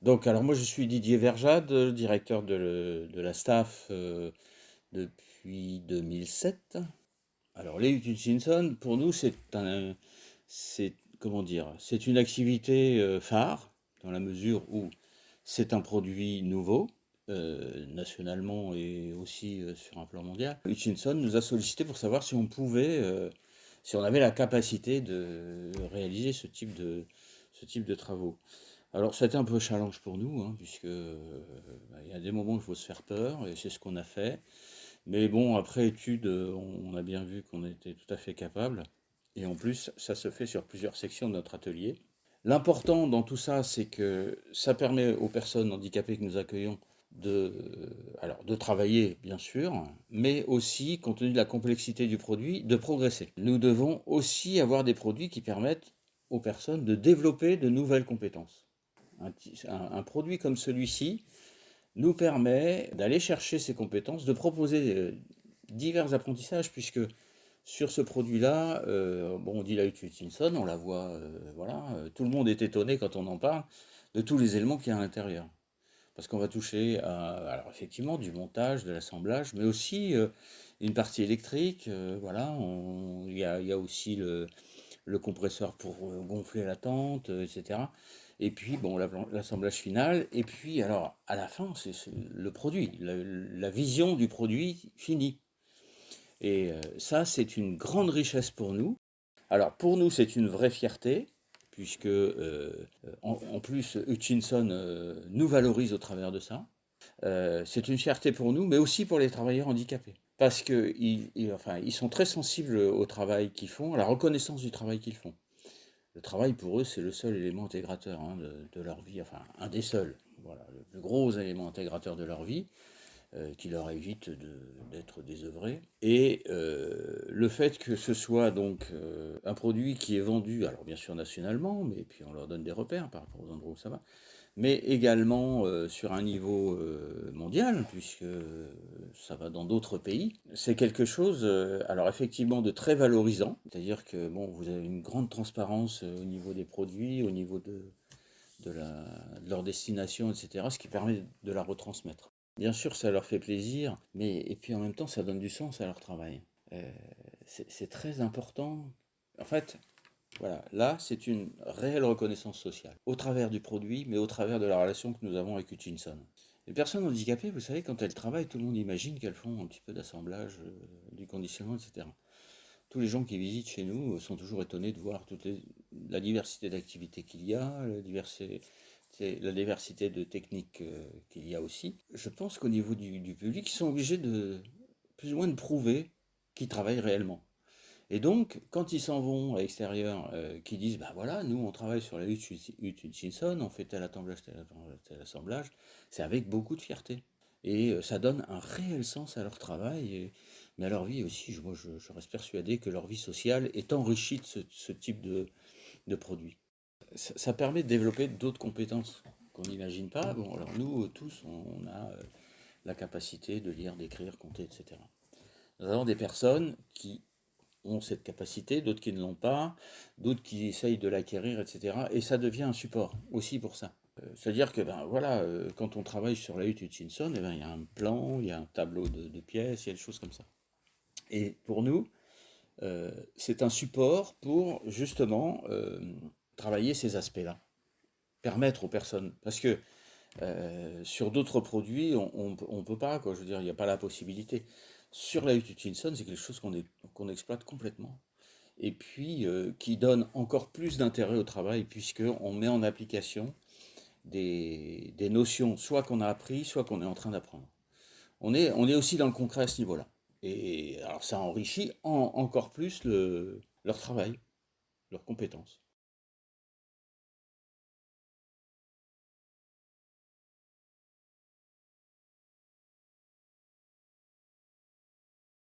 Donc, alors moi, je suis Didier Verjade, directeur de la staff depuis 2007. Alors, les Hutchinson, pour nous, comment dire, c'est une activité phare, dans la mesure où c'est un produit nouveau, nationalement et aussi sur un plan mondial. Hutchinson nous a sollicité pour savoir si on pouvait, si on avait la capacité de réaliser ce type de travaux. Alors, c'était un peu challenge pour nous, hein, puisque il y a des moments où il faut se faire peur, et c'est ce qu'on a fait. Mais bon, après étude, on a bien vu qu'on était tout à fait capable. Et en plus, ça se fait sur plusieurs sections de notre atelier. L'important dans tout ça, c'est que ça permet aux personnes handicapées que nous accueillons de travailler, bien sûr, mais aussi, compte tenu de la complexité du produit, de progresser. Nous devons aussi avoir des produits qui permettent aux personnes de développer de nouvelles compétences. Un produit comme celui-ci nous permet d'aller chercher ces compétences, de proposer divers apprentissages, puisque sur ce produit-là, bon, on dit la Hutchinson, on la voit, voilà, tout le monde est étonné quand on en parle de tous les éléments qu'il y a à l'intérieur. Parce qu'on va toucher à, alors effectivement, du montage, de l'assemblage, mais aussi une partie électrique, voilà, il y a aussi le compresseur pour gonfler la tente, etc. Et puis, bon, l'assemblage final. Et puis, alors, à la fin, c'est le produit, la vision du produit fini. Et ça, c'est une grande richesse pour nous. Alors, pour nous, c'est une vraie fierté, puisque, en plus, Hutchinson nous valorise au travers de ça. C'est une fierté pour nous, mais aussi pour les travailleurs handicapés. Parce enfin, ils sont très sensibles au travail qu'ils font, à la reconnaissance du travail qu'ils font. Le travail, pour eux, c'est le seul élément intégrateur, hein, de leur vie, enfin, un des seuls. Voilà, le plus gros élément intégrateur de leur vie, qui leur évite d'être désœuvrés. Et le fait que ce soit donc un produit qui est vendu, alors bien sûr nationalement, mais puis on leur donne des repères par rapport aux endroits où ça va, mais également sur un niveau mondial, puisque ça va dans d'autres pays. C'est quelque chose, alors effectivement, de très valorisant, c'est-à-dire que bon, vous avez une grande transparence au niveau des produits, au niveau de leur destination, etc., ce qui permet de la retransmettre. Bien sûr, ça leur fait plaisir, mais et puis en même temps, ça donne du sens à leur travail. Euh, c'est très important. En fait, voilà, là, c'est une réelle reconnaissance sociale, au travers du produit, mais au travers de la relation que nous avons avec Hutchinson. Les personnes handicapées, vous savez, quand elles travaillent, tout le monde imagine qu'elles font un petit peu d'assemblage, du conditionnement, etc. Tous les gens qui visitent chez nous sont toujours étonnés de voir la diversité d'activités qu'il y a, la diversité de techniques qu'il y a aussi. Je pense qu'au niveau du public, ils sont obligés de plus ou moins de prouver qu'ils travaillent réellement. Et donc, quand ils s'en vont à l'extérieur, qui disent, bah voilà, nous on travaille sur la hutte Hutchinson, on fait tel assemblage, tel assemblage, c'est avec beaucoup de fierté. Et ça donne un réel sens à leur travail, mais à leur vie aussi. Moi, je reste persuadé que leur vie sociale est enrichie de ce type de produit. Ça permet de développer d'autres compétences qu'on n'imagine pas. Bon, alors nous, tous, on a la capacité de lire, d'écrire, compter, etc. Nous avons des personnes qui ont cette capacité, d'autres qui ne l'ont pas, d'autres qui essayent de l'acquérir, etc. Et ça devient un support aussi pour ça. C'est-à-dire que ben, voilà, quand on travaille sur la hutte Hutchinson, eh ben, il y a un plan, il y a un tableau de pièces, il y a des choses comme ça. Et pour nous, c'est un support pour justement travailler ces aspects-là, permettre aux personnes, parce que sur d'autres produits, on peut pas, quoi. Je veux dire, il n'y a pas la possibilité. Sur la hutte Hutchinson, c'est quelque chose qu'on exploite complètement et puis qui donne encore plus d'intérêt au travail, puisqu'on met en application des notions, soit qu'on a appris, soit qu'on est en train d'apprendre. On est aussi dans le concret à ce niveau-là. Et alors ça enrichit encore plus leur travail, leurs compétences.